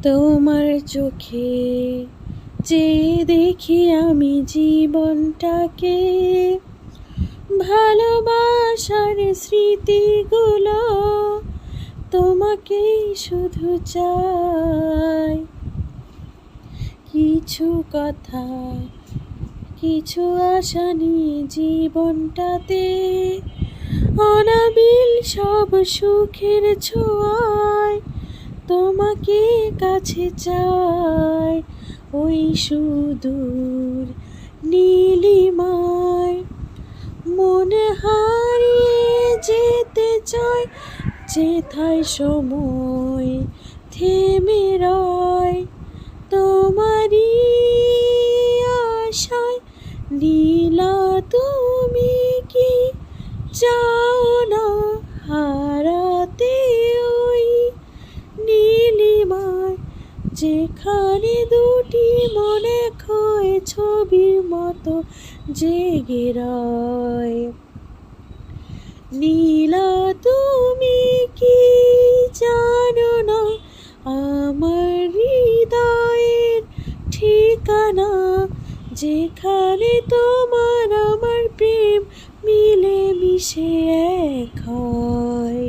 তোমার চোখে চেয়ে দেখি আমি জীবনটাকে, ভালোবাসার স্মৃতিগুলো তোমাকেই শুধু চাই। কিছু কথা, কিছু আশা নিয়ে জীবনটাতে, অনাবিল সব সুখের ছোঁয়ায় তোমাকে কাছে চাই। ওই সুদূর নীলিমায় মনে হারিয়ে যেতে চায়, যেথায় সময় থেমে রয় তোমারই আশায়। নীলা তুমি কি চাও না হারাতে ওই নীলিমায়, যেখানে দুটি মনে ক্ষয় ছবির মতো জেগে রয়। নীলা তুমি কি জানো না আমার হৃদয়ের ঠিকানা, যেখানে তোমার আমার প্রেম মিলে মিশে এক হয়।